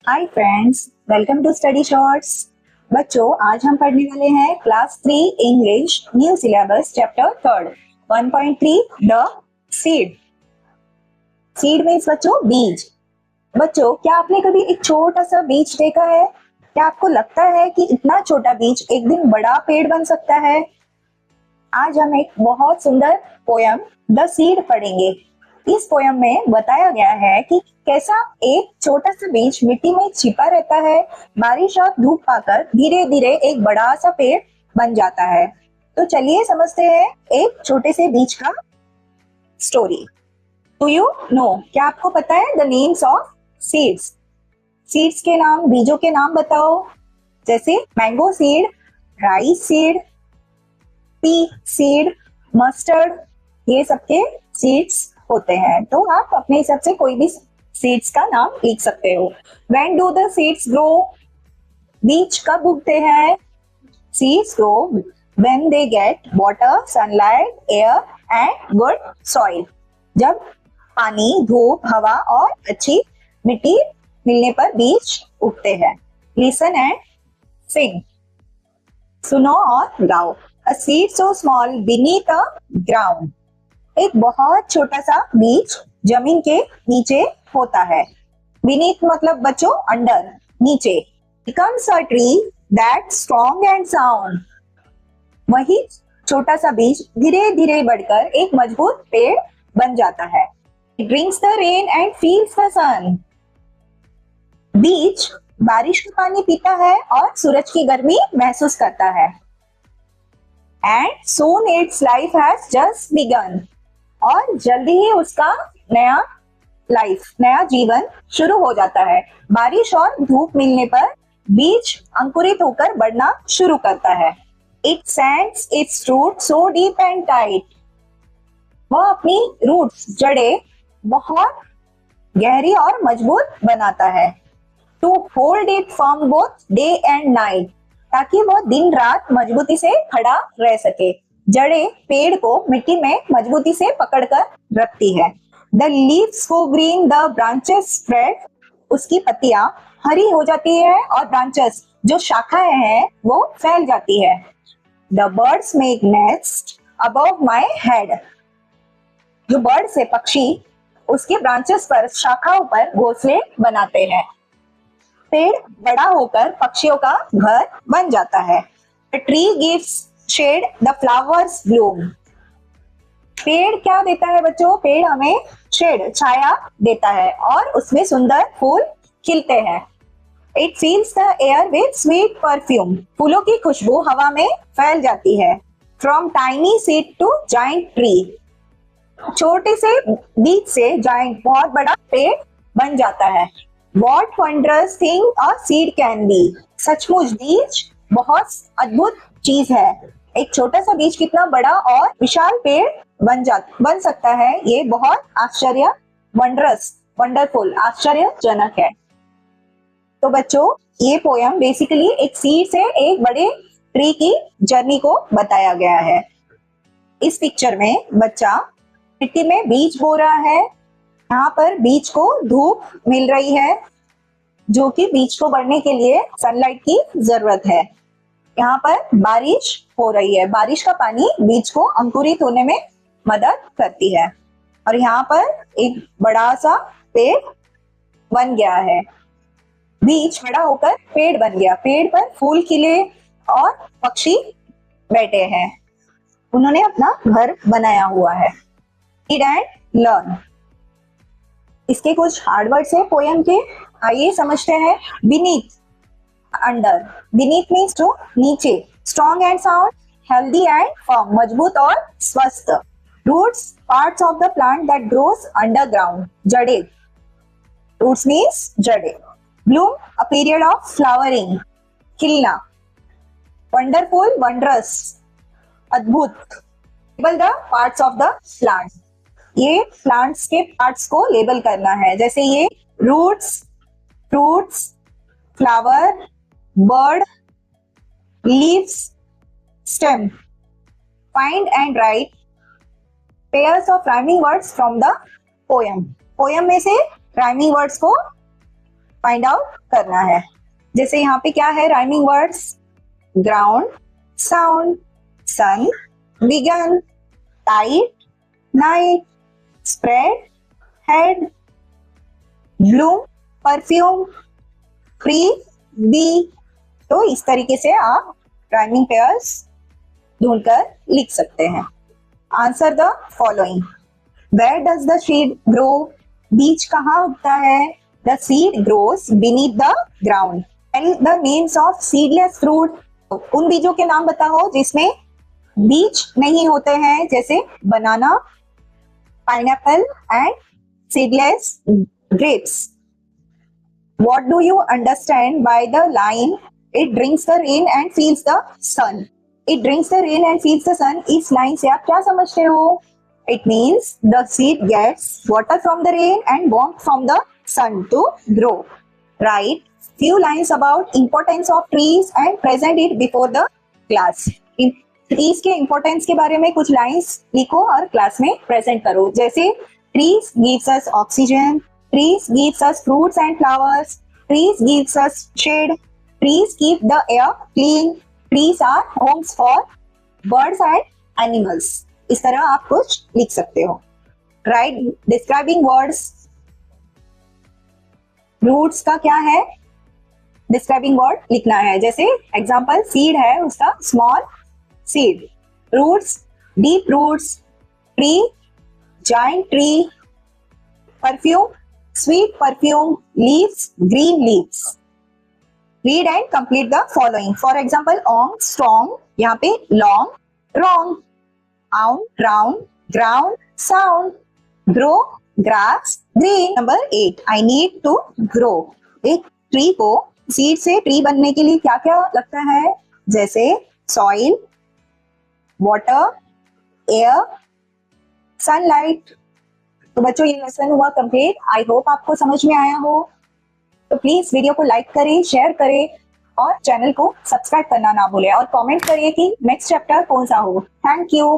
Hi friends, welcome to study shorts. बच्चों, आज हम पढ़ने वाले हैं class 3 English new syllabus chapter 3 1.3 the seed. Seed means बच्चों बीज। बच्चों, क्या आपने कभी एक छोटा सा बीज देखा है? क्या आपको लगता है कि इतना छोटा बीज एक दिन बड़ा पेड़ बन सकता है? आज हम एक बहुत सुंदर पोयम द सीड पढ़ेंगे। इस पोयम में बताया गया है कि कैसा एक छोटा सा बीज मिट्टी में छिपा रहता है, बारिश और धूप पाकर धीरे धीरे एक बड़ा सा पेड़ बन जाता है। तो चलिए समझते हैं एक छोटे से बीज का स्टोरी। डू यू नो, क्या आपको पता है the names of seeds? Seeds के नाम, बीजों के नाम बताओ। जैसे mango seed, rice seed, P seed, mustard, ये सबके सीड्स होते हैं। तो आप अपने हिसाब से कोई भी सीड्स का नाम लिख सकते हो। When do the seeds grow? बीज कब उगते हैं? Seeds grow when they get water, sunlight, air and good soil. जब पानी, धूप, हवा और अच्छी मिट्टी मिलने पर बीज उगते हैं। Listen and sing. सुनो और गाओ। A seed so small beneath the ground. एक बहुत छोटा सा बीज जमीन के नीचे होता है। Beneath मतलब बच्चों अंडर, नीचे। Becomes a tree that's strong and sound. वही छोटा सा बीज धीरे धीरे बढ़कर एक मजबूत पेड़ बन जाता है। It drinks the rain and feels the sun. बीज बारिश का पानी पीता है और सूरज की गर्मी महसूस करता है। And soon its life has just begun. और जल्दी ही उसका नया लाइफ, नया जीवन शुरू हो जाता है। बारिश और धूप मिलने पर बीज अंकुरित होकर बढ़ना शुरू करता है। It sends its roots so deep and tight. वह अपनी रूट्स, जड़ें बहुत गहरी और मजबूत बनाता है। To hold it firm both day and night. ताकि वह दिन रात मजबूती से खड़ा रह सके। जड़ें पेड़ को मिट्टी में मजबूती से पकड़कर रखती है। The leaves go green, the branches spread. उसकी पत्तियां हरी हो जाती है और ब्रांचेस, जो शाखाएं हैं, वो फैल जाती है। The birds make nest above my head. जो बर्ड से पक्षी उसके ब्रांचेस पर, शाखाओं पर घोंसले बनाते हैं। पेड़ बड़ा होकर पक्षियों का घर बन जाता है। The tree gives shade, the flowers bloom. पेड़ क्या देता है बच्चों? पेड़ हमें शेड, छाया देता है और उसमें सुंदर फूल खिलते हैं। It fills the air with sweet perfume. फूलों की खुशबू हवा में फैल जाती है। From tiny seed to giant tree. छोटे से बीज से जाइंट, बहुत बड़ा पेड़ बन जाता है। What wondrous thing a seed can be. सचमुच बीज बहुत अद्भुत चीज है। एक छोटा सा बीज कितना बड़ा और विशाल पेड़ बन सकता है, ये बहुत आश्चर्य, वंडरस, वंडरफुल, आश्चर्यजनक है। तो बच्चों, ये पोयम बेसिकली एक सीड से एक बड़े ट्री की जर्नी को बताया गया है। इस पिक्चर में बच्चा मिट्टी में बीज बो रहा है। यहाँ पर बीज को धूप मिल रही है, जो कि बीज को बढ़ने के लिए सनलाइट की जरूरत है। यहाँ पर बारिश हो रही है। बारिश का पानी बीज को अंकुरित होने में मदद करती है। और यहाँ पर एक बड़ा सा पेड़ बन गया है। बीज बड़ा होकर पेड़ बन गया। पेड़ पर फूल खिले और पक्षी बैठे हैं। उन्होंने अपना घर बनाया हुआ है। Read and learn. इसके कुछ हार्ड वर्ड्स है पोयम के, आइए समझते हैं। Beneath, under. Beneath मीन्स जो नीचे। Strong and sound, healthy and firm, मजबूत और स्वस्थ। Roots, parts of the plant that grows underground, जड़ें। Roots means जड़ें। Bloom, a period of flowering, खिलना। Wonderful, wondrous, अद्भुत। Label the parts of the plant. ये प्लांट्स के पार्ट्स को लेबल करना है। जैसे ये roots, fruits, flower, bird, leaves, stem. Find and write pairs of rhyming words from the poem. Poem में से राइमिंग वर्ड्स को फाइंड आउट करना है। जैसे यहाँ पे क्या है rhyming words, ground, sound, sun, begin, tight, night, spread, head, bloom, perfume, free, bee. तो इस तरीके से आप राइमिंग पेयर्स ढूंढकर लिख सकते हैं। Answer the following. Where does the seed grow? बीज कहाँ उगता है? The seed grows beneath the ground. Tell the names of seedless fruit. उन बीजों के नाम बताओ जिसमें बीज नहीं होते हैं, जैसे banana, pineapple and seedless grapes. What do you understand by the line it drinks the rain and feels the sun? It drinks the rain and feels the sun. इस लाइन से आप क्या समझते हो? It means the seed gets water from the rain and warmth from the sun to grow. Write few lines about importance of trees and present it before the class. Trees के importance के बारे में कुछ lines लिखो और class में present करो। जैसे trees gives us oxygen, trees gives us fruits and flowers, trees gives us shade, trees keep the air clean, trees are homes for birds and animals. इस तरह आप कुछ लिख सकते हो। Write describing words. Roots का क्या है? Describing word लिखना है। जैसे एग्जाम्पल सीड है, उसका small seed, roots deep roots, tree giant tree, perfume sweet perfume, leaves green leaves. Read and complete the following. For example, on strong, यहाँ पे long, wrong, out, round, ground, sound, grow, grass, green. Number 8, I need to grow. एक tree को seed से tree बनने के लिए क्या क्या लगता है? जैसे सॉइल, वाटर, एयर, सनलाइट। तो बच्चों ये लेसन हुआ कंप्लीट। आई होप आपको समझ में आया हो। तो प्लीज वीडियो को लाइक करें, शेयर करें और चैनल को सब्सक्राइब करना ना भूलें और कमेंट करिए कि नेक्स्ट चैप्टर कौन सा हो। Thank you.